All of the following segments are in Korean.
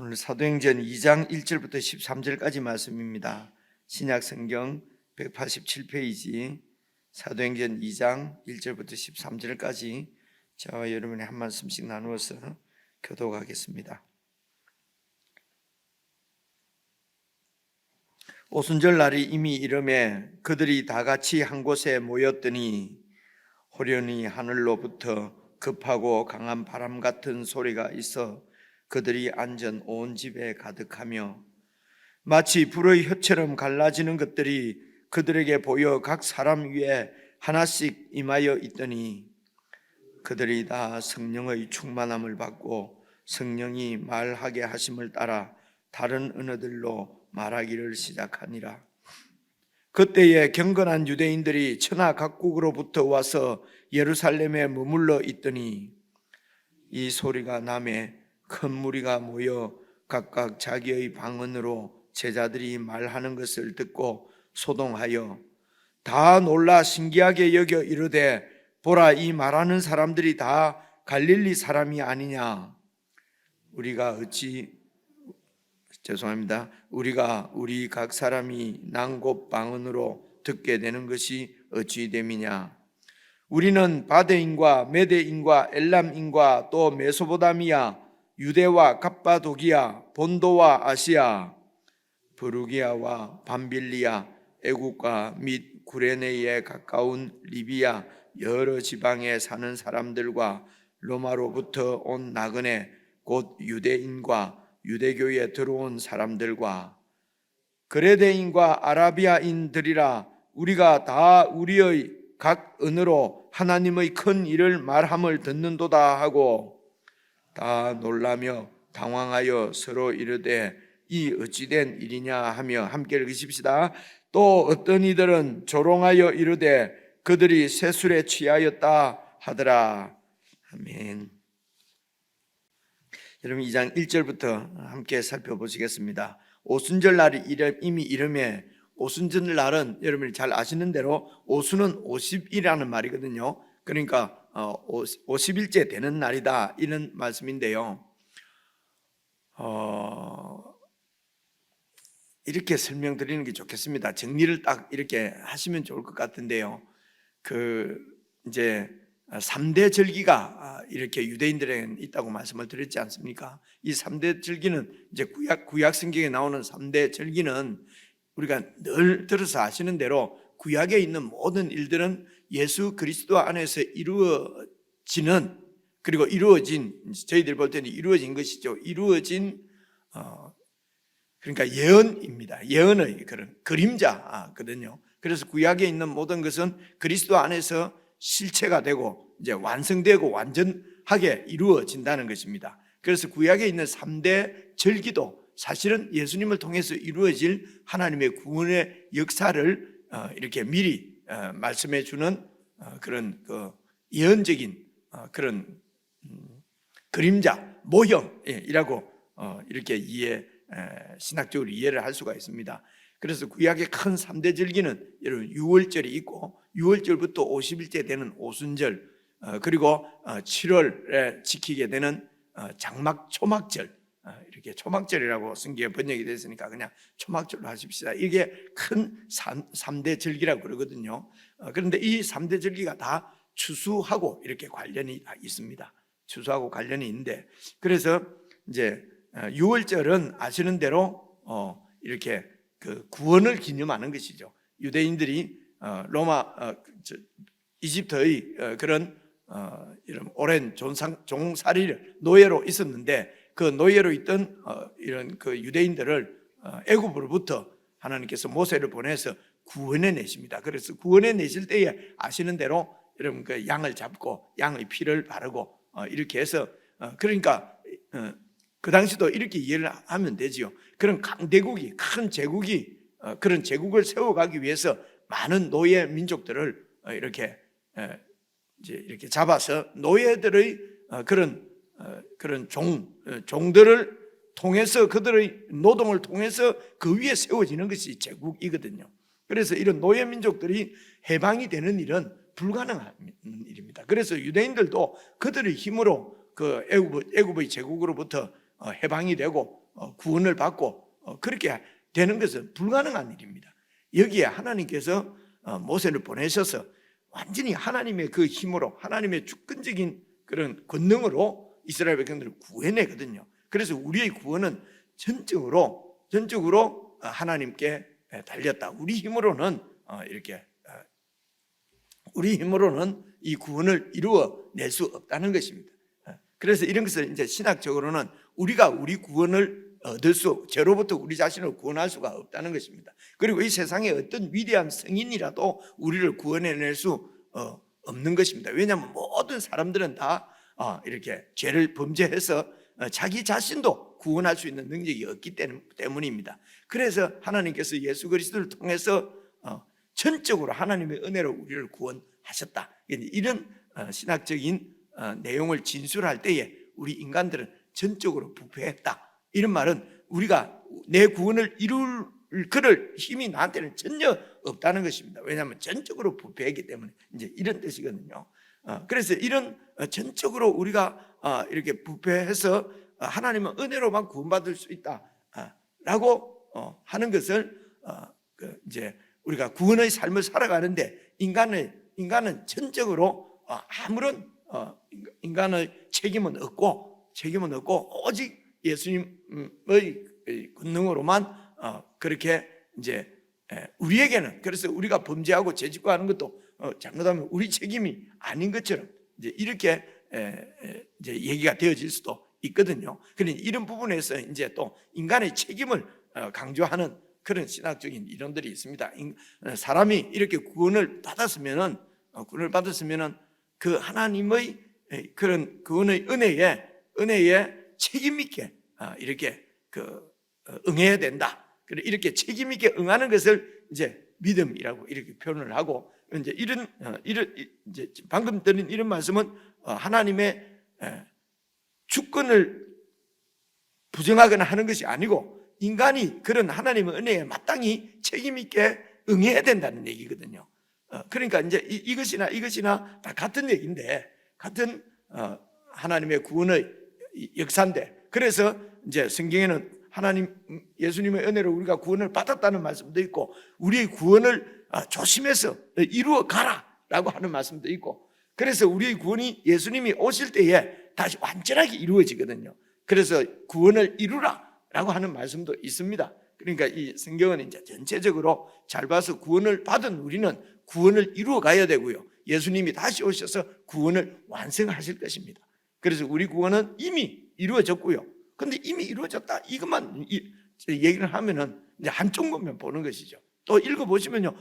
오늘 사도행전 2장 1절부터 13절까지 말씀입니다. 신약 성경 187페이지 사도행전 2장 1절부터 13절까지 저와 여러분이 한 말씀씩 나누어서 교독하겠습니다. 오순절 날이 이미 이르매 그들이 다 같이 한 곳에 모였더니 호련히 하늘로부터 급하고 강한 바람 같은 소리가 있어 그들이 앉은 온 집에 가득하며 마치 불의 혀처럼 갈라지는 것들이 그들에게 보여 각 사람 위에 하나씩 임하여 있더니 그들이 다 성령의 충만함을 받고 성령이 말하게 하심을 따라 다른 언어들로 말하기를 시작하니라. 그때에 경건한 유대인들이 천하 각국으로부터 와서 예루살렘에 머물러 있더니 이 소리가 나매 큰 무리가 모여 각각 자기의 방언으로 제자들이 말하는 것을 듣고 소동하여 다 놀라 신기하게 여겨 이르되 보라, 이 말하는 사람들이 다 갈릴리 사람이 아니냐. 우리가 우리 각 사람이 난곳 방언으로 듣게 되는 것이 어찌 됨이냐. 우리는 바데인과 메데인과 엘람인과 또 메소포타미아, 유대와 갑바도기아, 본도와 아시아, 브루기아와 밤빌리아, 애국과 및 구레네에 가까운 리비아 여러 지방에 사는 사람들과 로마로부터 온 나그네 곧 유대인과 유대교에 들어온 사람들과 그레데인과 아라비아인들이라, 우리가 다 우리의 각 언어로 하나님의 큰 일을 말함을 듣는도다 하고 다 놀라며 당황하여 서로 이르되 이 어찌된 일이냐 하며 함께 읽으십시다. 또 어떤 이들은 조롱하여 이르되 그들이 세술에 취하였다 하더라. 아멘. 여러분 2장 1절부터 함께 살펴보시겠습니다. 오순절 날이 이미 이름에, 오순절 날은 여러분이 잘 아시는 대로 오순은 50이라는 말이거든요. 그러니까 50일째 되는 날이다, 이런 말씀인데요. 이렇게 설명드리는 게 좋겠습니다. 정리를 딱 이렇게 하시면 좋을 것 같은데요. 이제 3대 절기가 이렇게 유대인들에게는 있다고 말씀을 드렸지 않습니까? 이 3대 절기는 이제 구약 성경에 나오는 3대 절기는 우리가 늘 들어서 아시는 대로 구약에 있는 모든 일들은 예수 그리스도 안에서 이루어지는, 그리고 이루어진, 저희들 볼 때는 이루어진 것이죠. 이루어진 그러니까 예언입니다. 예언의 그런 그림자거든요. 그래서 구약에 있는 모든 것은 그리스도 안에서 실체가 되고 이제 완성되고 완전하게 이루어진다는 것입니다. 그래서 구약에 있는 3대 절기도 사실은 예수님을 통해서 이루어질 하나님의 구원의 역사를 이렇게 미리 말씀해 주는 그런 예언적인 그런 그림자 모형이라고 이렇게 신학적으로 이해를 할 수가 있습니다. 그래서 구약의 큰 3대 절기는 여러분 6월절이 있고 6월절부터 50일째 되는 오순절, 그리고 7월에 지키게 되는 장막 초막절, 이렇게 초막절이라고 성경에 번역이 됐으니까 그냥 초막절로 하십시다. 이게 큰 3대 절기라고 그러거든요. 그런데 이 3대 절기가 다 추수하고 이렇게 관련이 다 있습니다. 추수하고 관련이 있는데, 그래서 이제 6월절은 아시는 대로 이렇게 그 구원을 기념하는 것이죠. 유대인들이 이집트의 그런 이런 오랜 종살이를 노예로 있었는데, 그 노예로 있던 이런 그 유대인들을 애굽으로부터 하나님께서 모세를 보내서 구원해 내십니다. 그래서 구원해 내실 때에 아시는 대로 여러분 그 양을 잡고 양의 피를 바르고 이렇게 해서 그러니까 그 당시도 이렇게 이해를 하면 되지요. 그런 강대국이, 큰 제국이 그런 제국을 세워가기 위해서 많은 노예 민족들을 이렇게 잡아서 노예들의 그런 종들을 통해서, 그들의 노동을 통해서 그 위에 세워지는 것이 제국이거든요. 그래서 이런 노예 민족들이 해방이 되는 일은 불가능한 일입니다. 그래서 유대인들도 그들의 힘으로 그 애굽의 제국으로부터 해방이 되고 구원을 받고 그렇게 되는 것은 불가능한 일입니다. 여기에 하나님께서 모세를 보내셔서 완전히 하나님의 그 힘으로, 하나님의 주권적인 그런 권능으로 이스라엘 백성들을 구해내거든요. 그래서 우리의 구원은 전적으로 하나님께 달렸다. 우리 힘으로는 이 구원을 이루어낼 수 없다는 것입니다. 그래서 이런 것을 이제 신학적으로는 우리가 우리 구원을 죄로부터 우리 자신을 구원할 수가 없다는 것입니다. 그리고 이 세상에 어떤 위대한 성인이라도 우리를 구원해낼 수 없는 것입니다. 왜냐하면 모든 사람들은 다 이렇게 죄를 범죄해서 자기 자신도 구원할 수 있는 능력이 없기 때문입니다. 그래서 하나님께서 예수 그리스도를 통해서 전적으로 하나님의 은혜로 우리를 구원하셨다. 이런 신학적인 내용을 진술할 때에 우리 인간들은 전적으로 부패했다. 이런 말은 우리가 내 구원을 이룰 그럴 힘이 나한테는 전혀 없다는 것입니다. 왜냐하면 전적으로 부패했기 때문에 이제 이런 뜻이거든요. 그래서 이런 전적으로 우리가 이렇게 부패해서 하나님의 은혜로만 구원받을 수 있다라고 하는 것을 이제 우리가 구원의 삶을 살아가는데 인간은 전적으로 아무런 인간의 책임은 없고 오직 예수님의 권능으로만 그렇게 이제 우리에게는, 그래서 우리가 범죄하고 죄짓고 하는 것도 잘못하면 우리 책임이 아닌 것처럼 이제 이렇게 이제 얘기가 되어질 수도 있거든요. 그러니 이런 부분에서 이제 또 인간의 책임을 강조하는 그런 신학적인 이론들이 있습니다. 사람이 이렇게 구원을 받았으면은 그 하나님의 그런 구원의 은혜에 책임 있게 이렇게 응해야 된다. 그래 이렇게 책임 있게 응하는 것을 이제 믿음이라고 이렇게 표현을 하고, 이제 이런 이제 방금 드린 이런 말씀은 하나님의 주권을 부정하거나 하는 것이 아니고 인간이 그런 하나님의 은혜에 마땅히 책임 있게 응해야 된다는 얘기거든요. 그러니까 이제 이것이나 다 같은 얘기인데, 같은 하나님의 구원의 역사인데, 그래서 이제 성경에는 예수님의 은혜로 우리가 구원을 받았다는 말씀도 있고, 우리의 구원을 조심해서 이루어 가라라고 하는 말씀도 있고, 그래서 우리의 구원이 예수님이 오실 때에 다시 완전하게 이루어지거든요. 그래서 구원을 이루라라고 하는 말씀도 있습니다. 그러니까 이 성경은 이제 전체적으로 잘 봐서 구원을 받은 우리는 구원을 이루어 가야 되고요, 예수님이 다시 오셔서 구원을 완성하실 것입니다. 그래서 우리 구원은 이미 이루어졌고요. 근데 이미 이루어졌다 이것만 얘기를 하면은 이제 한쪽 면만 보는 것이죠. 또 읽어보시면요,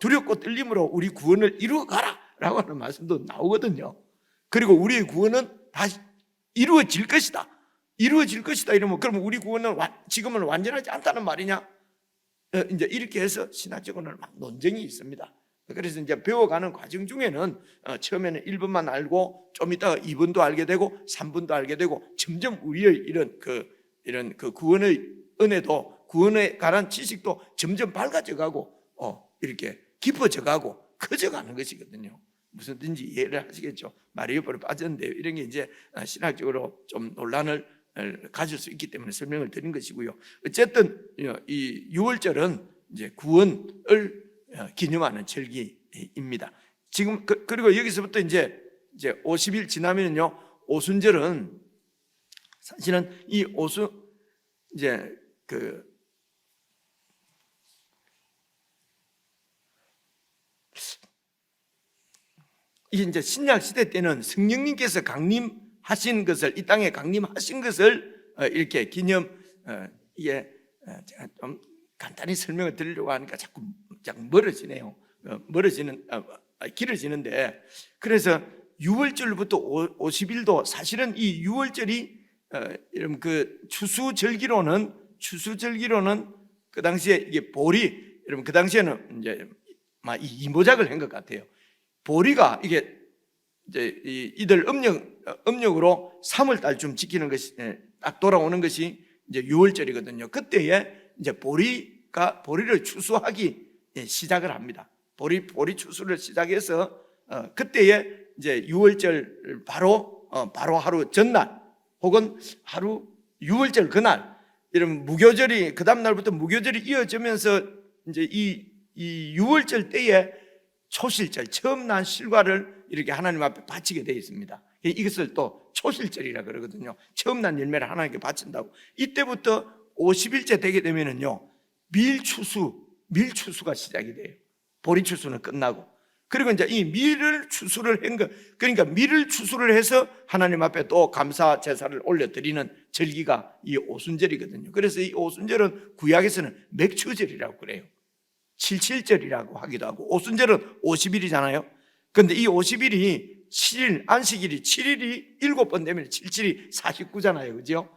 두렵고 떨림으로 우리 구원을 이루어 가라라고 하는 말씀도 나오거든요. 그리고 우리의 구원은 다시 이루어질 것이다 이러면 그러면 우리 구원은 지금은 완전하지 않다는 말이냐? 이제 이렇게 해서 신학적으로는 막 논쟁이 있습니다. 그래서 이제 배워가는 과정 중에는 처음에는 1분만 알고 좀 있다가 2분도 알게 되고 3분도 알게 되고, 점점 우리의 이런 그 구원의 은혜도, 구원에 관한 지식도 점점 밝아져 가고 이렇게 깊어져 가고 커져가는 것이거든요. 무슨든지 이해를 하시겠죠. 말이 옆으로 빠졌는데 이런 게 이제 신학적으로 좀 논란을 가질 수 있기 때문에 설명을 드린 것이고요. 어쨌든 이 유월절은 이제 구원을 기념하는 절기입니다. 지금 그리고 여기서부터 이제 50일 지나면요, 오순절은 사실은 이 이제 이게 이제 신약 시대 때는 성령님께서 강림하신 것을, 이 땅에 강림하신 것을 이렇게 제가 좀 간단히 설명을 드리려고 하니까 자꾸 멀어지네요. 길어지는데, 그래서 6월절부터 50일도 사실은 이 6월절이 그 추수절기로는 그 당시에 이게 보리, 여러분 그 당시에는 이제 막 이모작을 한 것 같아요. 보리가 이게 이제 이들 음력으로 3월 달쯤 지키는 것이 딱 돌아오는 것이 이제 6월절이거든요. 그때에 이제 보리를 추수하기 시작을 합니다. 보리 추수를 시작해서 그때에 이제 6월절 바로 하루 전날 혹은 하루 6월절 그날 이런 무교절이 그 다음 날부터 무교절이 이어지면서 이제 이 유월절 때에 초실절, 처음 난 실과를 이렇게 하나님 앞에 바치게 되어 있습니다. 이것을 또 초실절이라 그러거든요. 처음 난 열매를 하나님께 바친다고. 이때부터 50일째 되게 되면은요, 밀추수가 시작이 돼요. 보리추수는 끝나고. 그리고 이제 이 밀을 추수를 한 거, 그러니까 밀을 추수를 해서 하나님 앞에 또 감사 제사를 올려드리는 절기가 이 오순절이거든요. 그래서 이 오순절은 구약에서는 맥추절이라고 그래요. 77절이라고 하기도 하고, 오순절은 50일이잖아요. 그런데 이 50일이 7일, 안식일이 7일이 7번 되면 77이 49잖아요. 그죠?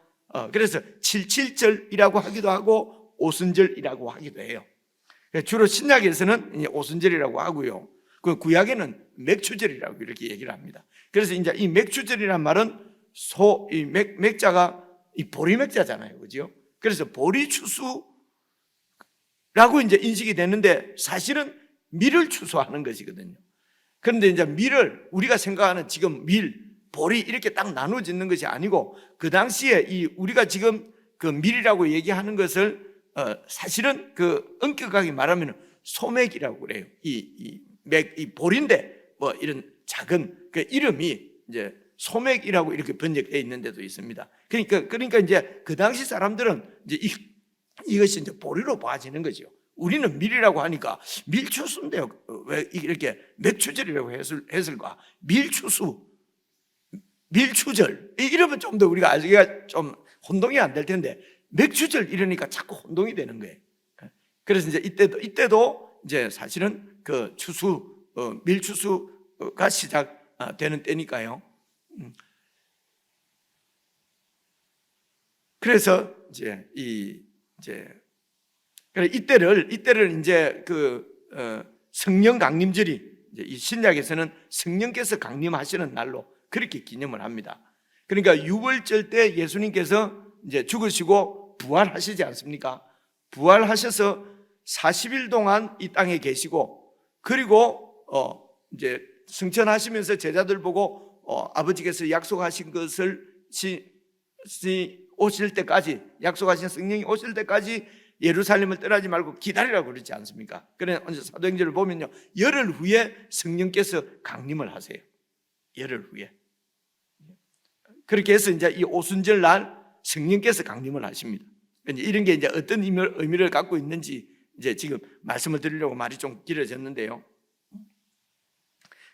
그래서 77절이라고 하기도 하고, 오순절이라고 하기도 해요. 주로 신약에서는 오순절이라고 하고요. 그 구약에는 맥추절이라고 이렇게 얘기를 합니다. 그래서 이제 이 맥추절이란 말은 이 맥자가 이 보리맥자잖아요. 그죠? 그래서 보리추수라고 이제 인식이 되는데 사실은 밀을 추수하는 것이거든요. 그런데 이제 밀을 우리가 생각하는 지금 보리 이렇게 딱 나눠 짓는 것이 아니고 그 당시에 이 우리가 지금 그 밀이라고 얘기하는 것을 사실은 그 엄격하게 말하면 소맥이라고 그래요. 이 보리인데 뭐 이런 작은 그 이름이 이제 소맥이라고 이렇게 번역되어 있는 데도 있습니다. 그러니까 이제 그 당시 사람들은 이제 이것이 이제 보리로 봐지는 거죠. 우리는 밀이라고 하니까 밀추수인데요. 왜 이렇게 맥추절이라고 했을까? 밀추절. 이러면 좀 더 우리가 알기가 좀 혼동이 안 될 텐데 맥추절 이러니까 자꾸 혼동이 되는 거예요. 그래서 이제 이때도 이제 사실은 그 밀추수가 시작되는 때니까요. 그래서 이때를 이제 성령 강림절이 이 신약에서는 성령께서 강림하시는 날로 그렇게 기념을 합니다. 그러니까 유월절 때 예수님께서 이제 죽으시고 부활하시지 않습니까? 부활하셔서 40일 동안 이 땅에 계시고 그리고 이제 승천하시면서 제자들 보고 아버지께서 약속하신 것을 오실 때까지 약속하신 성령이 오실 때까지 예루살렘을 떠나지 말고 기다리라고 그러지 않습니까? 그래 사도행전을 보면요, 열흘 후에 성령께서 강림을 하세요. 열흘 후에. 그렇게 해서 이제 이 오순절 날 성령께서 강림을 하십니다. 이런 게 이제 어떤 의미를 갖고 있는지 이제 지금 말씀을 드리려고 말이 좀 길어졌는데요.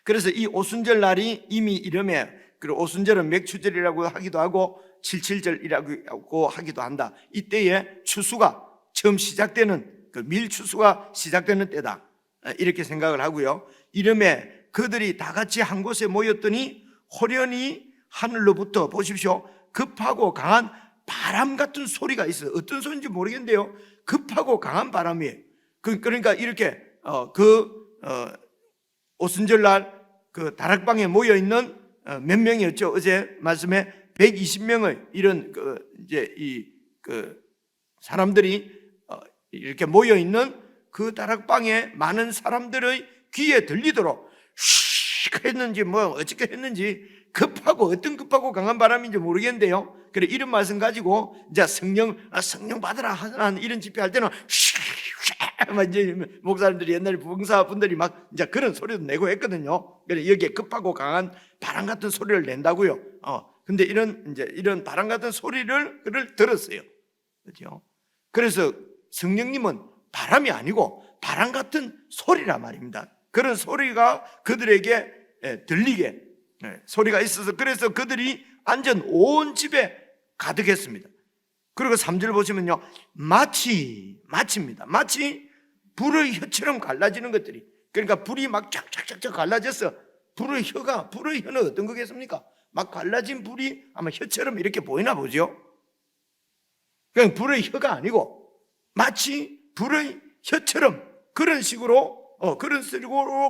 그래서 이 오순절 날이 이미 이름에, 그리고 오순절은 맥추절이라고 하기도 하고 77절이라고 하기도 한다. 이때에 추수가 처음 시작되는, 그 밀추수가 시작되는 때다, 이렇게 생각을 하고요. 이름에 그들이 다 같이 한 곳에 모였더니 호련히 하늘로부터 보십시오, 급하고 강한 바람 같은 소리가 있어요. 어떤 소리인지 모르겠는데요, 급하고 강한 바람이에요. 그러니까 이렇게 오순절 날 그 다락방에 모여 있는 몇 명이었죠? 어제 말씀에 120명의 이런 사람들이 이렇게 모여 있는 그 다락방에 많은 사람들의 귀에 들리도록 슉 했는지 뭐 어떻게 했는지, 어떤 급하고 강한 바람인지 모르겠는데요. 그래 이런 말씀 가지고 이제 성령 받으라 하는 이런 집회할 때는 이제 목사님들이 옛날에 부흥사분들이 막 이제 그런 소리도 내고 했거든요. 그래 여기에 급하고 강한 바람 같은 소리를 낸다고요. 근데 이런 바람 같은 소리를 들었어요. 그렇죠? 그래서 성령님은 바람이 아니고 바람 같은 소리란 말입니다. 그런 소리가 그들에게 들리게 소리가 있어서, 그래서 그들이 앉은 온 집에 가득했습니다. 그리고 3절 보시면요, 마치입니다. 마치 불의 혀처럼 갈라지는 것들이, 그러니까 불이 막 쫙쫙쫙 갈라져서 불의 혀는 어떤 거겠습니까? 막 갈라진 불이 아마 혀처럼 이렇게 보이나 보죠. 그냥 불의 혀가 아니고 마치 불의 혀처럼 그런 식으로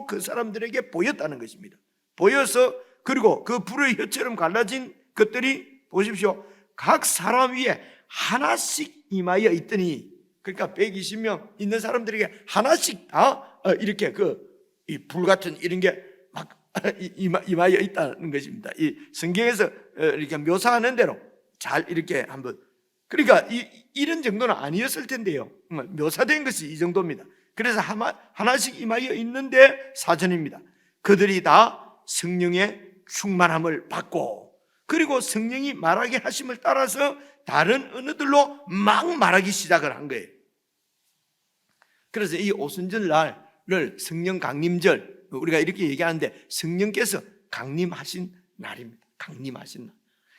그 사람들에게 보였다는 것입니다. 보여서, 그리고 그 불의 혀처럼 갈라진 것들이 보십시오, 각 사람 위에 하나씩 임하여 있더니, 그러니까 120명 있는 사람들에게 하나씩 다 이렇게 이 불 같은 이런 게 막 임하여 있다는 것입니다. 이 성경에서 이렇게 묘사하는 대로 잘 이렇게 한번 그러니까 이런 정도는 아니었을 텐데요. 묘사된 것이 이 정도입니다. 그래서 하나씩 임하여 있는데 사전입니다. 그들이 다 성령의 충만함을 받고, 그리고 성령이 말하게 하심을 따라서 다른 언어들로 막 말하기 시작을 한 거예요. 그래서 이 오순절 날을 성령 강림절, 우리가 이렇게 얘기하는데 성령께서 강림하신 날입니다. 강림하신 날.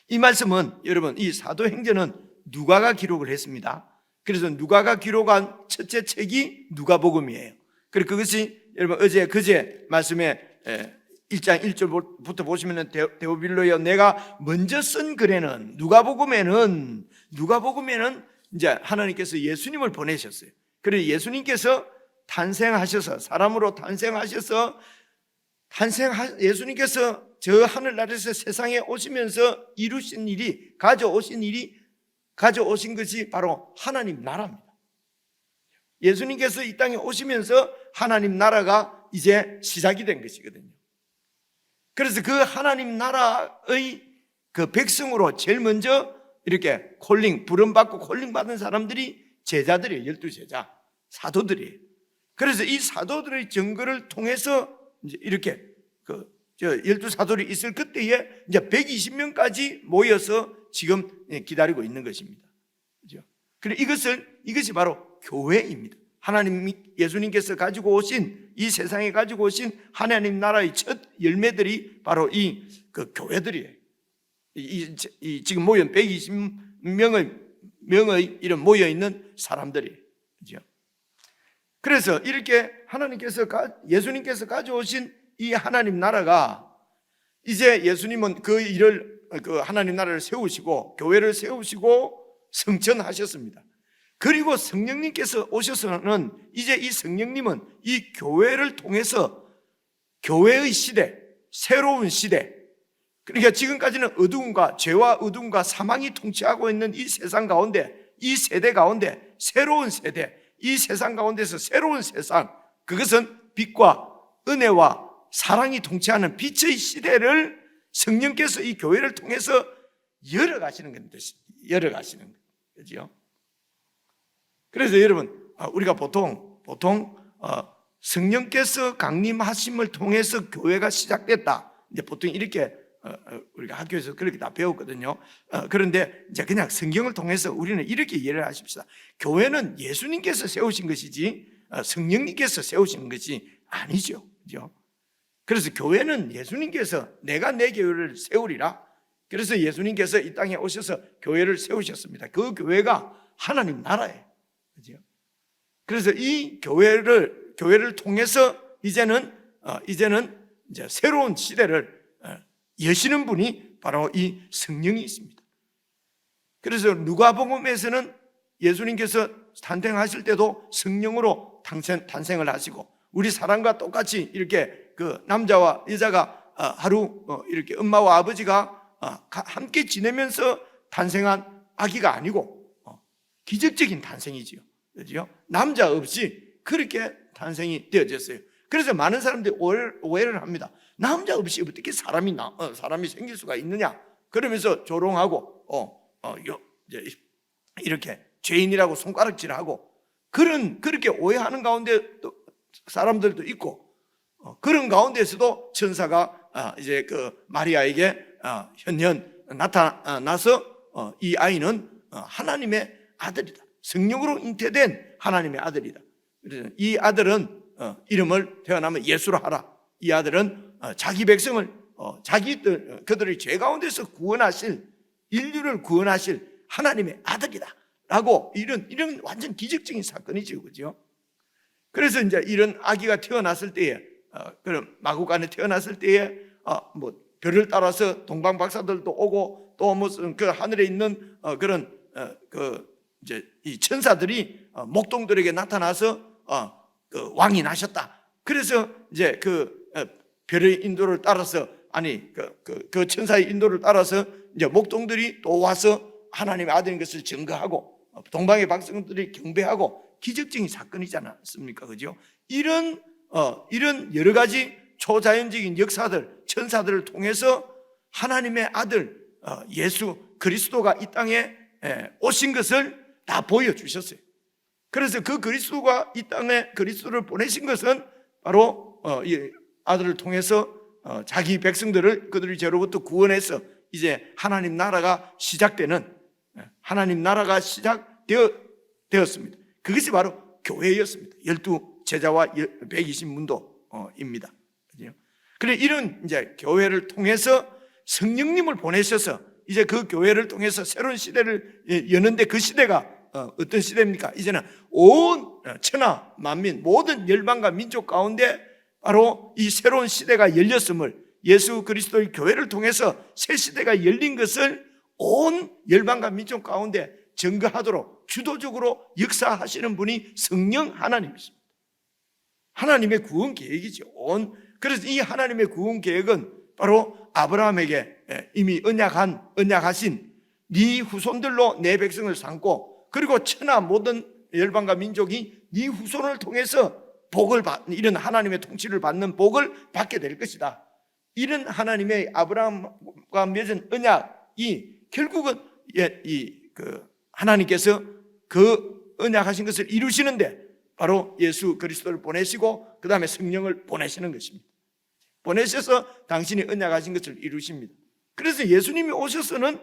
이 말씀은 여러분, 이 사도행전은 누가가 기록을 했습니다. 그래서 누가가 기록한 첫째 책이 누가복음이에요. 그리고 그것이 여러분 그제 말씀에 1장 1절부터 보시면 데오빌로여, 내가 먼저 쓴 글에는 누가복음에는 이제 하나님께서 예수님을 보내셨어요. 그래서 예수님께서 탄생하셔서, 사람으로 탄생하셔서 예수님께서 저 하늘나라에서 세상에 오시면서 이루신 일이, 가져오신 것이 바로 하나님 나라입니다. 예수님께서 이 땅에 오시면서 하나님 나라가 이제 시작이 된 것이거든요. 그래서 그 하나님 나라의 그 백성으로 제일 먼저 이렇게 부름받고 콜링받은 사람들이 제자들이에요. 12제자, 사도들이에요. 그래서 이 사도들의 증거를 통해서 이제 이렇게 12사도들이 있을 그때에 이제 120명까지 모여서 지금 기다리고 있는 것입니다. 그죠? 그리고 이것이 바로 교회입니다. 예수님께서 가지고 오신, 이 세상에 가지고 오신 하나님 나라의 첫 열매들이 바로 그 교회들이에요. 지금 모인 120명의 이런 모여 있는 사람들이. 그죠? 그래서 이렇게 예수님께서 가져오신 이 하나님 나라가, 이제 예수님은 그 하나님 나라를 세우시고 교회를 세우시고 성천하셨습니다. 그리고 성령님께서 오셔서는 이제 이 성령님은 이 교회를 통해서 교회의 시대, 새로운 시대, 그러니까 지금까지는 죄와 어둠과 사망이 통치하고 있는 이 세상 가운데, 이 세대 가운데 새로운 세대, 이 세상 가운데서 새로운 세상, 그것은 빛과 은혜와 사랑이 통치하는 빛의 시대를 성령께서 이 교회를 통해서 열어가시는 겁니다. 열어가시는 거죠. 그래서 여러분, 우리가 보통 성령께서 강림하심을 통해서 교회가 시작됐다, 이제 보통 이렇게 우리가 학교에서 그렇게 다 배웠거든요. 그런데 이제 그냥 성경을 통해서 우리는 이렇게 이해를 하십시다. 교회는 예수님께서 세우신 것이지 성령님께서 세우신 것이 아니죠. 그죠? 그래서 교회는 예수님께서 내가 내 교회를 세우리라, 그래서 예수님께서 이 땅에 오셔서 교회를 세우셨습니다. 그 교회가 하나님 나라예요. 그죠? 그래서 이 교회를 통해서 이제는 이제 새로운 시대를 여시는 분이 바로 이 성령이 있습니다. 그래서 누가복음에서는 예수님께서 탄생하실 때도 성령으로 탄생을 하시고, 우리 사람과 똑같이 이렇게 그 남자와 여자가 하루 이렇게 엄마와 아버지가 함께 지내면서 탄생한 아기가 아니고 기적적인 탄생이지요. 그렇죠? 남자 없이 그렇게 탄생이 되어졌어요. 그래서 많은 사람들이 오해를 합니다. 남자 없이 어떻게 사람이 생길 수가 있느냐? 그러면서 조롱하고 이렇게 죄인이라고 손가락질하고 그렇게 오해하는 가운데 또 사람들도 있고, 그런 가운데서도 천사가 이제 그 마리아에게 현현 나타나서 이 아이는 하나님의 아들이다, 성령으로 잉태된 하나님의 아들이다. 그래서 이 아들은 이름을 태어나면 예수로 하라. 이 아들은 자기 백성을 그들의 죄 가운데서 구원하실, 인류를 구원하실 하나님의 아들이다 라고, 이런 완전 기적적인 사건이죠. 그죠? 그래서 이제 이런 아기가 태어났을 때에, 그런 마국 안에 태어났을 때에 뭐 별을 따라서 동방 박사들도 오고, 또 무슨 그 하늘에 있는 그런 이제 이 천사들이 목동들에게 나타나서 그 왕이 나셨다. 그래서 이제 그 별의 인도를 따라서, 그 천사의 인도를 따라서 이제 목동들이 또 와서 하나님의 아들인 것을 증거하고, 동방의 백성들이 경배하고, 기적적인 사건이지 않습니까? 그죠? 이런 여러 가지 초자연적인 역사들, 천사들을 통해서 하나님의 아들 예수 그리스도가 이 땅에 오신 것을 다 보여주셨어요. 그래서 그 그리스도가 이 땅에 그리스도를 보내신 것은 바로 이 아들을 통해서 자기 백성들을 그들의 죄로부터 구원해서 이제 하나님 나라가 시작되는, 하나님 나라가 시작되었습니다. 그것이 바로 교회였습니다. 12제자와 120문도입니다. 그래, 이런 이제 교회를 통해서 성령님을 보내셔서 이제 그 교회를 통해서 새로운 시대를 여는데, 그 시대가 어떤 시대입니까? 이제는 온 천하 만민 모든 열방과 민족 가운데 바로 이 새로운 시대가 열렸음을, 예수 그리스도의 교회를 통해서 새 시대가 열린 것을 온 열방과 민족 가운데 증거하도록 주도적으로 역사하시는 분이 성령 하나님이십니다. 하나님의 구원 계획이죠. 그래서 이 하나님의 구원 계획은 바로 아브라함에게 이미 언약하신 네 후손들로 내 백성을 삼고, 그리고 천하 모든 열방과 민족이 네 후손을 통해서 이런 하나님의 통치를 받는 복을 받게 될 것이다. 이런 하나님의 아브라함과 맺은 언약이 결국은 하나님께서 그 언약하신 것을 이루시는데 바로 예수 그리스도를 보내시고 그 다음에 성령을 보내시는 것입니다. 보내셔서 당신이 언약하신 것을 이루십니다. 그래서 예수님이 오셔서는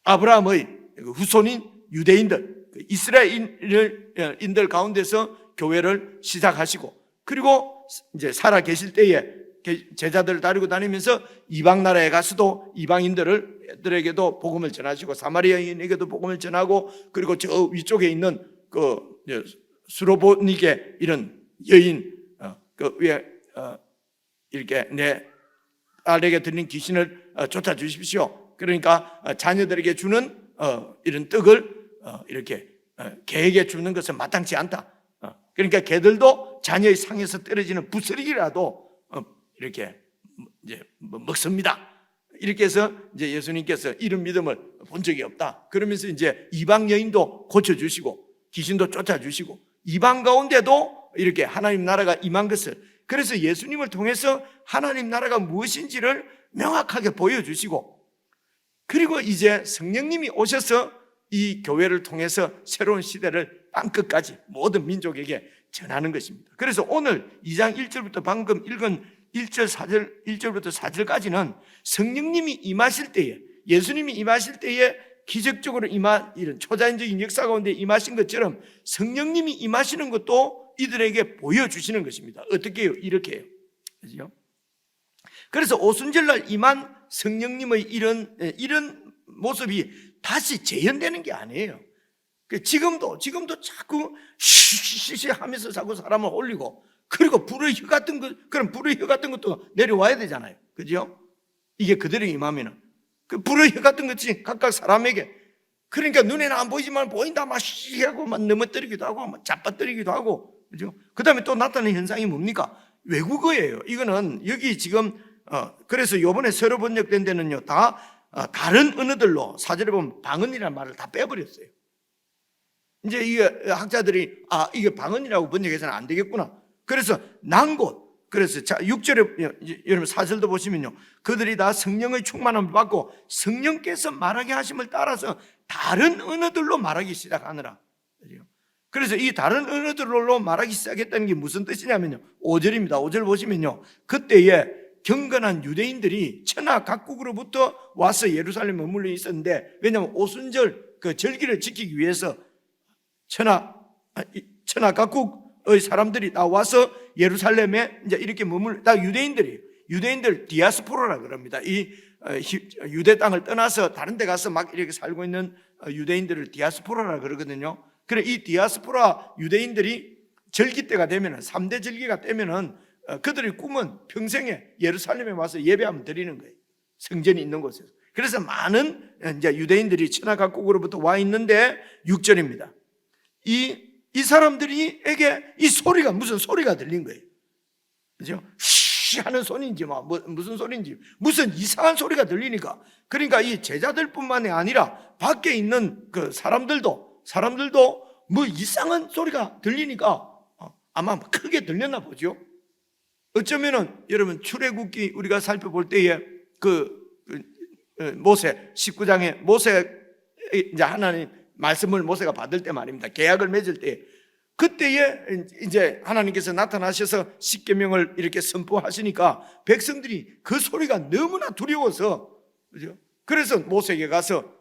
아브라함의 후손인 유대인들, 이스라엘인들 가운데서 교회를 시작하시고, 그리고 이제 살아 계실 때에 제자들을 다니고 다니면서 이방 나라에 가서도 이방인들에게도 복음을 전하시고, 사마리아인에게도 복음을 전하고, 그리고 저 위쪽에 있는 수로보니게 이런 여인 이렇게 내 딸에게 들린 귀신을 쫓아 주십시오. 그러니까 자녀들에게 주는 이런 떡을 이렇게 개에게 주는 것은 마땅치 않다. 그러니까 개들도 자녀의 상에서 떨어지는 부스러기라도 이렇게 이제 먹습니다. 이렇게 해서 이제 예수님께서 이런 믿음을 본 적이 없다. 그러면서 이제 이방 여인도 고쳐주시고 귀신도 쫓아주시고 이방 가운데도 이렇게 하나님 나라가 임한 것을, 그래서 예수님을 통해서 하나님 나라가 무엇인지를 명확하게 보여주시고, 그리고 이제 성령님이 오셔서 이 교회를 통해서 새로운 시대를 땅끝까지 모든 민족에게 전하는 것입니다. 그래서 오늘 2장 1절부터 방금 읽은 1절부터 4절까지는 성령님이 임하실 때에, 예수님이 임하실 때에 기적적으로 이런 초자연적인 역사 가운데 임하신 것처럼 성령님이 임하시는 것도 이들에게 보여주시는 것입니다. 어떻게 해요? 이렇게 해요. 그렇죠? 그래서 오순절날 임한 성령님의 이런 모습이 다시 재현되는 게 아니에요. 지금도 자꾸 쉬쉬쉬 하면서 자꾸 사람을 올리고, 그리고 불의 혀 같은 것, 그럼 불의 혀 같은 것도 내려와야 되잖아요. 그죠? 이게 그대로 임하면은. 그 불의 혀 같은 것이 각각 사람에게, 그러니까 눈에는 안 보이지만 보인다, 막 쉬하고 막 넘어뜨리기도 하고, 막 잡아뜨리기도 하고, 그죠? 그 다음에 또 나타나는 현상이 뭡니까? 외국어예요. 이거는 여기 지금, 그래서 요번에 새로 번역된 데는요, 다 다른 언어들로 사절에 보면 방언이라는 말을 다 빼버렸어요. 이제 이게 학자들이 이게 방언이라고 번역해서는 안 되겠구나. 그래서 난 곳, 그래서 6절에 여러분 4절도 보시면요, 그들이 다 성령의 충만함을 받고 성령께서 말하게 하심을 따라서 다른 언어들로 말하기 시작하느라. 그래서 이 다른 언어들로 말하기 시작했다는 게 무슨 뜻이냐면요, 5절입니다. 5절 보시면요, 그때에 경건한 유대인들이 천하 각국으로부터 와서 예루살렘에 머물러 있었는데, 왜냐하면 오순절 그 절기를 지키기 위해서 천하 각국의 사람들이 다 와서 예루살렘에 이제 이렇게 다 유대인들 디아스포라라 그럽니다. 이 유대 땅을 떠나서 다른 데 가서 막 이렇게 살고 있는 유대인들을 디아스포라라 그러거든요. 그래, 이 디아스포라 유대인들이 절기 때가 되면은, 3대 절기가 되면은 그들의 꿈은 평생에 예루살렘에 와서 예배하면 드리는 거예요. 성전이 있는 곳에서. 그래서 많은 이제 유대인들이 천하 각국으로부터 와 있는데, 6절입니다. 이 사람들에게 이 소리가 무슨 소리가 들린 거예요. 그죠? 쉬 하는 소리인지 무슨 소리인지 무슨 이상한 소리가 들리니까, 그러니까 이 제자들뿐만이 아니라 밖에 있는 그 사람들도 뭐 이상한 소리가 들리니까 아마 크게 들렸나 보죠. 어쩌면은 여러분 출애굽기 우리가 살펴볼 때에 모세 19장에 모세 이제 하나님 말씀을 모세가 받을 때 말입니다. 계약을 맺을 때 그때에 이제 하나님께서 나타나셔서 십계명을 이렇게 선포하시니까 백성들이 그 소리가 너무나 두려워서, 그죠? 그래서 모세에게 가서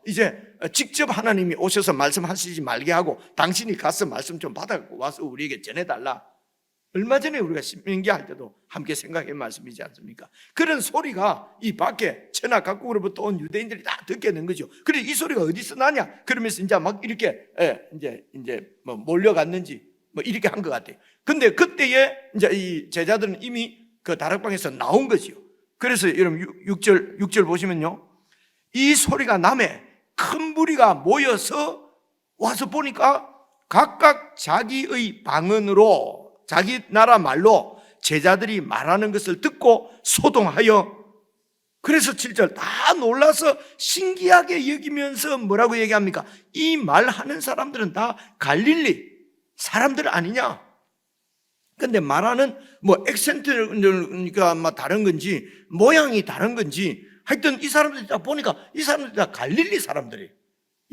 이제 직접 하나님이 오셔서 말씀하시지 말게 하고 당신이 가서 말씀 좀 받아갖고 와서 우리에게 전해달라. 얼마 전에 우리가 신명기 할 때도 함께 생각한 말씀이지 않습니까? 그런 소리가 이 밖에 천하 각국으로부터 온 유대인들이 다 듣게 된 거죠. 그래 이 소리가 어디서 나냐? 그러면서 이제 막 이렇게 이제 뭐 몰려갔는지 뭐 이렇게 한 것 같아요. 근데 그때에 이제 이 제자들은 이미 그 다락방에서 나온 거지요. 그래서 여러분 6절 보시면요, 이 소리가 남에 큰 무리가 모여서 와서 보니까 각각 자기의 방언으로 자기 나라 말로 제자들이 말하는 것을 듣고 소동하여, 그래서 7절 다 놀라서 신기하게 여기면서 뭐라고 얘기합니까? 이 말하는 사람들은 다 갈릴리 사람들 아니냐? 근데 말하는 뭐 액센트가 막 다른 건지 모양이 다른 건지 하여튼 이 사람들이 다 보니까 이 사람들이 다 갈릴리 사람들이에요.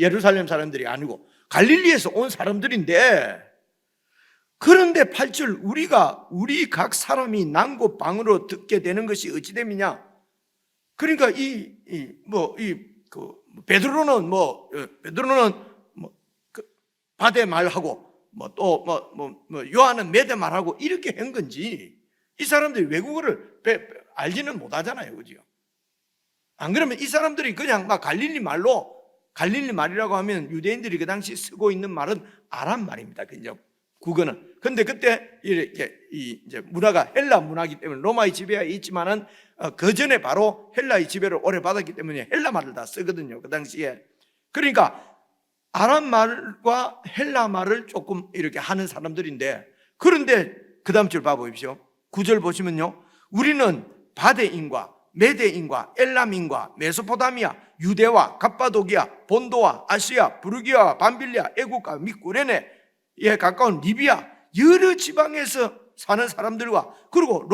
예루살렘 사람들이 아니고 갈릴리에서 온 사람들인데, 그런데 8절 우리 각 사람이 난곳 방으로 듣게 되는 것이 어찌 됨이냐? 그러니까 베드로는 바데 말하고 요한은 메대 말하고 이렇게 한 건지, 이 사람들이 외국어를 알지는 못하잖아요, 그죠? 안 그러면 이 사람들이 그냥 막 갈릴리 말이라고 하면 유대인들이 그 당시 쓰고 있는 말은 아람 말입니다. 이제 국어는. 근데 그때 이제 문화가 헬라 문화이기 때문에 로마의 지배하에 있지만은 그 전에 바로 헬라의 지배를 오래 받았기 때문에 헬라 말을 다 쓰거든요, 그 당시에. 그러니까 아람 말과 헬라 말을 조금 이렇게 하는 사람들인데, 그런데 그 다음 줄 봐보십시오. 9절 보시면요, 우리는 바데인과 메데인과 엘람인과 메소포타미아, 유대와 갑바도기아, 본도와 아시아, 부르기아와 밤빌리아, 애국과 및 구레네에 가까운 리비아 여러 지방에서 사는 사람들과, 그리고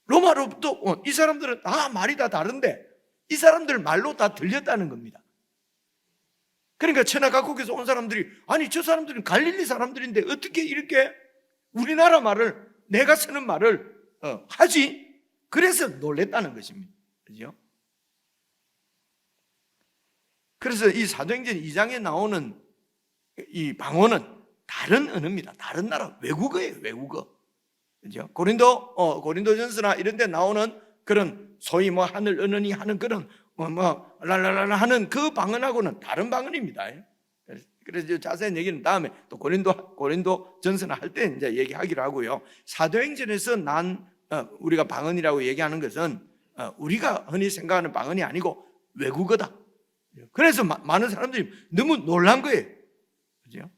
로마로부터 이 사람들은 다 말이 다 다른데 이 사람들 말로 다 들렸다는 겁니다. 그러니까 천하 각국에서 온 사람들이, 아니 저 사람들은 갈릴리 사람들인데 어떻게 이렇게 우리나라 말을, 내가 쓰는 말을 하지? 그래서 놀랬다는 것입니다. 그죠? 그래서 이 사도행전 2장에 나오는 이 방언은 다른 언어입니다. 다른 나라 외국어예요, 외국어. 그죠? 고린도전서나 이런 데 나오는 그런 소위 뭐 하늘 언어니 하는 그런 랄랄랄라 하는 그 방언하고는 다른 방언입니다. 그래서 자세한 얘기는 다음에 또 고린도전서나 할 때 이제 얘기하기로 하고요. 사도행전에서 우리가 방언이라고 얘기하는 것은 우리가 흔히 생각하는 방언이 아니고 외국어다. 그래서 많은 사람들이 너무 놀란 거예요. 그죠?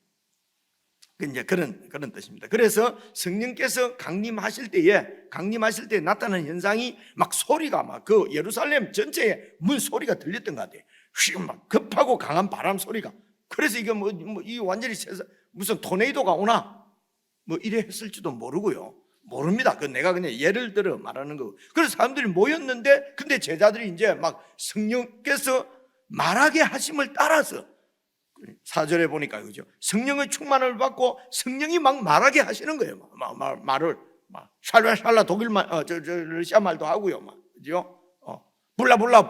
이제 그런 뜻입니다. 그래서 성령께서 강림하실 때에 나타나는 현상이 막 소리가 막 그 예루살렘 전체에 문 소리가 들렸던 것 같아요. 막 급하고 강한 바람 소리가. 그래서 이게 이 완전히 무슨 토네이도가 오나 뭐 이래 했을지도 모르고요. 모릅니다. 그 내가 그냥 예를 들어 말하는 거. 그래서 사람들이 모였는데, 근데 제자들이 이제 막 성령께서 말하게 하심을 따라서 4절에 보니까 그죠? 성령의 충만을 받고 성령이 막 말하게 하시는 거예요. 말을 막 샬라샬라 독일말, 러시아 말도 하고요, 막 그죠? 불라불라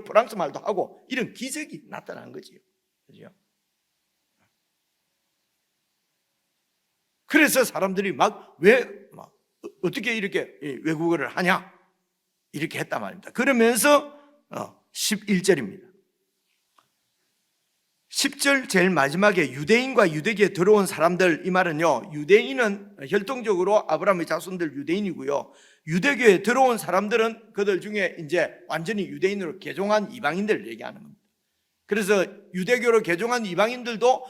프랑스 말도 하고 이런 기적이 나타난 거지요, 그죠? 그래서 사람들이 어떻게 이렇게 외국어를 하냐 이렇게 했단 말입니다. 그러면서 11절입니다. 10절 제일 마지막에 유대인과 유대교에 들어온 사람들, 이 말은요, 유대인은 혈통적으로 아브라함의 자손들 유대인이고요, 유대교에 들어온 사람들은 그들 중에 이제 완전히 유대인으로 개종한 이방인들을 얘기하는 겁니다. 그래서 유대교로 개종한 이방인들도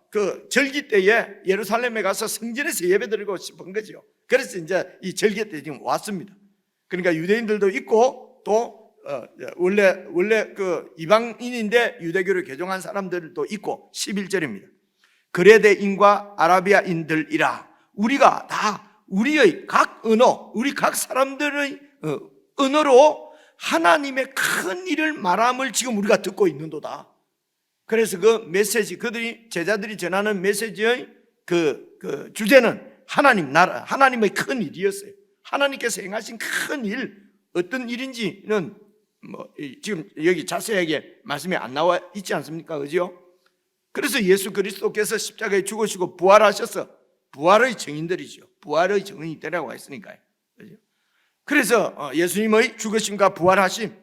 그 절기 때에 예루살렘에 가서 성전에서 예배드리고 싶은 거죠. 그래서 이제 이 절기 때 지금 왔습니다. 그러니까 유대인들도 있고 또 원래 그 이방인인데 유대교를 개종한 사람들도 있고. 11절입니다. 그레데인과 아라비아인들이라 우리가 다 우리의 각 언어, 우리 각 사람들의 언어로 하나님의 큰 일을 말함을 지금 우리가 듣고 있는도다. 그래서 그 메시지, 제자들이 전하는 메시지의 그 주제는 하나님 나라, 하나님의 큰 일이었어요. 하나님께서 행하신 큰 일, 어떤 일인지는 지금 여기 자세하게 말씀이 안 나와 있지 않습니까? 그죠? 그래서 예수 그리스도께서 십자가에 죽으시고 부활하셔서 부활의 증인들이죠. 부활의 증인이 되라고 했으니까요. 그죠? 그래서 예수님의 죽으심과 부활하심,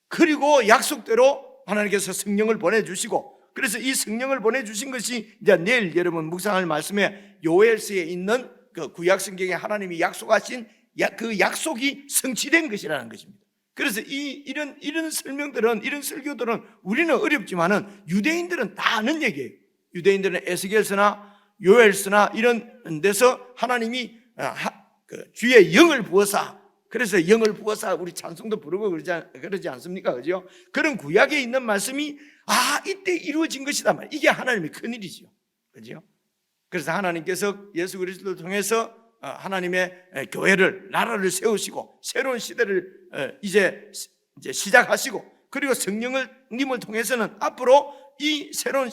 그리고 약속대로 하나님께서 성령을 보내주시고, 그래서 이 성령을 보내주신 것이 이제 내일 여러분 묵상할 말씀에 요엘서에 있는 그 구약 성경에 하나님이 약속하신 그 약속이 성취된 것이라는 것입니다. 그래서 이런 설명들은, 이런 설교들은 우리는 어렵지만은 유대인들은 다 아는 얘기예요. 유대인들은 에스겔서나 요엘서나 이런 데서 하나님이 주의 영을 부어사, 그래서 영을 부어사 우리 찬송도 부르고 그러지 않습니까? 그죠? 그런 구약에 있는 말씀이 이때 이루어진 것이다 말. 이게 하나님의 큰일이죠. 그죠? 그래서 하나님께서 예수 그리스도를 통해서 하나님의 교회를, 나라를 세우시고 새로운 시대를 이제 시작하시고, 그리고 성령님을 통해서는 앞으로 이 새로운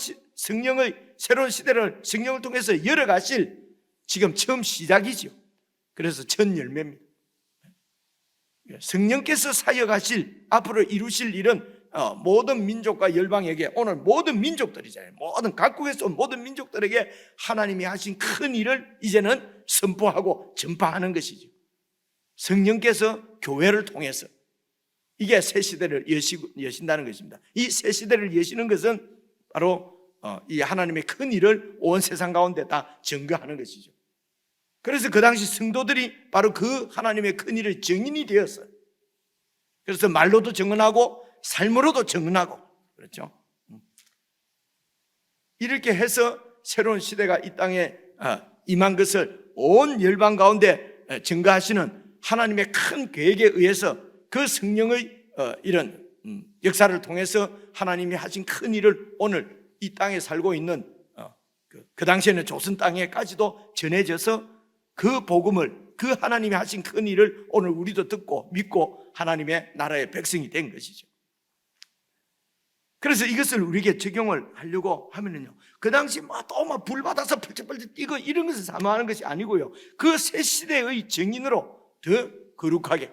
새로운 시대를 성령을 통해서 열어가실 지금 처음 시작이죠. 그래서 첫 열매입니다. 성령께서 사역하실, 앞으로 이루실 일은 모든 민족과 열방에게, 오늘 모든 민족들이잖아요. 모든 각국에서 온 모든 민족들에게 하나님이 하신 큰 일을 이제는 선포하고 전파하는 것이죠. 성령께서 교회를 통해서 이게 새 시대를 여신다는 것입니다. 이 새 시대를 여시는 것은 바로 이 하나님의 큰 일을 온 세상 가운데 다 증거하는 것이죠. 그래서 그 당시 성도들이 바로 그 하나님의 큰 일의 증인이 되었어요. 그래서 말로도 증언하고 삶으로도 증언하고, 그렇죠? 이렇게 해서 새로운 시대가 이 땅에 임한 것을 온 열방 가운데 증거하시는 하나님의 큰 계획에 의해서 그 성령의 이런 역사를 통해서 하나님이 하신 큰 일을 오늘 이 땅에 살고 있는 그 당시에는 조선 땅에까지도 전해져서 그 복음을, 그 하나님이 하신 큰 일을 오늘 우리도 듣고 믿고 하나님의 나라의 백성이 된 것이죠. 그래서 이것을 우리에게 적용을 하려고 하면은요, 그 당시 또 불 받아서 펄쩍펄쩍 뛰고 이런 것을 사모하는 것이 아니고요, 그 새 시대의 증인으로 더 거룩하게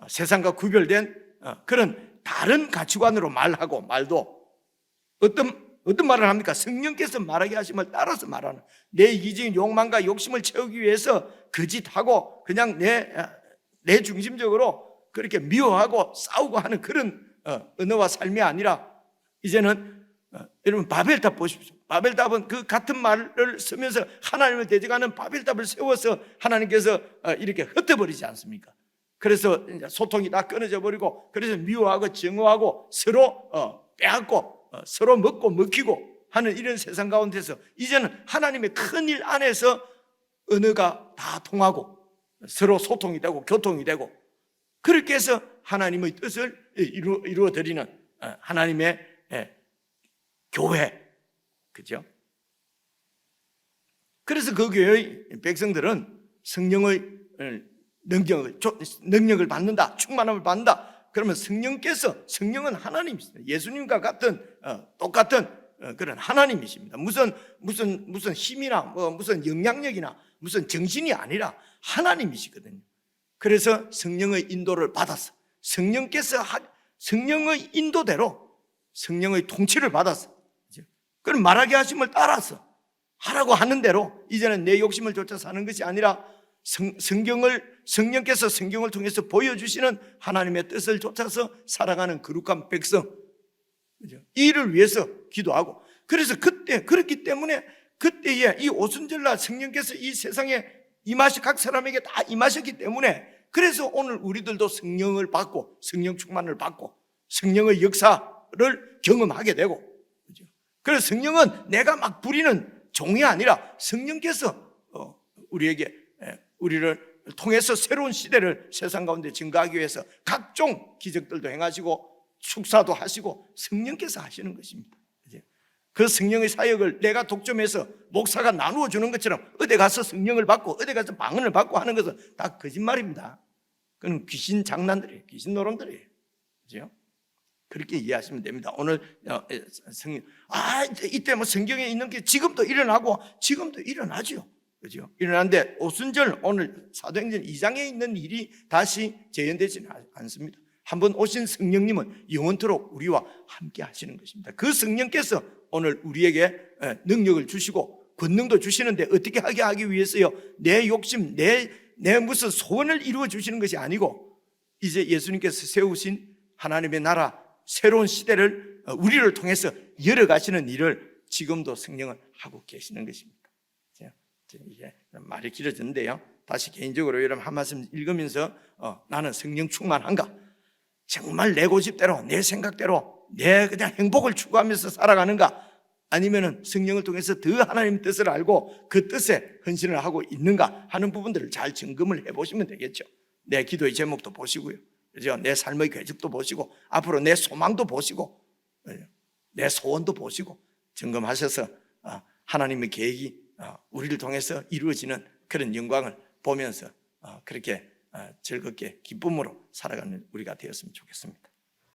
세상과 구별된 그런 다른 가치관으로 말하고, 말도 어떤 말을 합니까? 성령께서 말하게 하심을 따라서 말하는, 내 이기적인 욕망과 욕심을 채우기 위해서 거짓하고 그냥 내 중심적으로 그렇게 미워하고 싸우고 하는 그런 언어와 삶이 아니라, 이제는 여러분 바벨탑 보십시오. 바벨탑은 그 같은 말을 쓰면서 하나님을 대적하는 바벨탑을 세워서 하나님께서 이렇게 흩어버리지 않습니까? 그래서 소통이 다 끊어져 버리고, 그래서 미워하고 증오하고 서로 빼앗고 서로 먹고 먹히고 하는 이런 세상 가운데서 이제는 하나님의 큰 일 안에서 언어가 다 통하고 서로 소통이 되고 교통이 되고, 그렇게 해서 하나님의 뜻을 이루어드리는 하나님의 교회, 그죠? 그래서 그 교회의 백성들은 성령의 능력을 받는다, 충만함을 받는다. 그러면 성령은 하나님이십니다. 예수님과 같은 똑같은 그런 하나님이십니다. 무슨 힘이나 무슨 영향력이나 무슨 정신이 아니라 하나님이시거든요. 그래서 성령의 인도를 받았어. 성령의 인도대로 성령의 통치를 받았어. 그럼 말하게 하심을 따라서 하라고 하는 대로 이제는 내 욕심을 쫓아 사는 것이 아니라 성령께서 성경을 통해서 보여주시는 하나님의 뜻을 쫓아서 살아가는 거룩한 백성, 이 일을 위해서 기도하고, 그래서 그렇기 때문에 그때에 이 오순절날 성령께서 이 세상에 각 사람에게 다 임하셨기 때문에, 그래서 오늘 우리들도 성령을 받고 성령 충만을 받고 성령의 역사를 경험하게 되고, 그래서 성령은 내가 막 부리는 종이 아니라 성령께서 우리를 통해서 새로운 시대를 세상 가운데 증거하기 위해서 각종 기적들도 행하시고 축사도 하시고 성령께서 하시는 것입니다. 그 성령의 사역을 내가 독점해서 목사가 나누어 주는 것처럼 어디 가서 성령을 받고 어디 가서 방언을 받고 하는 것은 다 거짓말입니다. 그건 귀신 장난들이에요. 귀신 노름들이에요. 그죠? 그렇게 이해하시면 됩니다. 오늘 성경, 이때 뭐 성경에 있는 게 지금도 일어나고 지금도 일어나죠. 그죠? 일어나는데 오순절 오늘 사도행전 2장에 있는 일이 다시 재현되지는 않습니다. 한번 오신 성령님은 영원토록 우리와 함께 하시는 것입니다. 그 성령께서 오늘 우리에게 능력을 주시고 권능도 주시는데 어떻게 하게 하기 위해서요? 내 욕심, 내 무슨 소원을 이루어 주시는 것이 아니고 이제 예수님께서 세우신 하나님의 나라 새로운 시대를 우리를 통해서 열어가시는 일을 지금도 성령은 하고 계시는 것입니다. 이게 말이 길어졌는데요. 다시 개인적으로 여러분 한 말씀 읽으면서 나는 성령 충만한가? 정말 내 고집대로, 내 생각대로, 내 그냥 행복을 추구하면서 살아가는가? 아니면은 성령을 통해서 더 하나님의 뜻을 알고 그 뜻에 헌신을 하고 있는가 하는 부분들을 잘 점검을 해보시면 되겠죠. 내 기도의 제목도 보시고요. 그죠? 내 삶의 궤적도 보시고 앞으로 내 소망도 보시고 내 소원도 보시고 점검하셔서 하나님의 계획이 우리를 통해서 이루어지는 그런 영광을 보면서 그렇게 즐겁게 기쁨으로 살아가는 우리가 되었으면 좋겠습니다.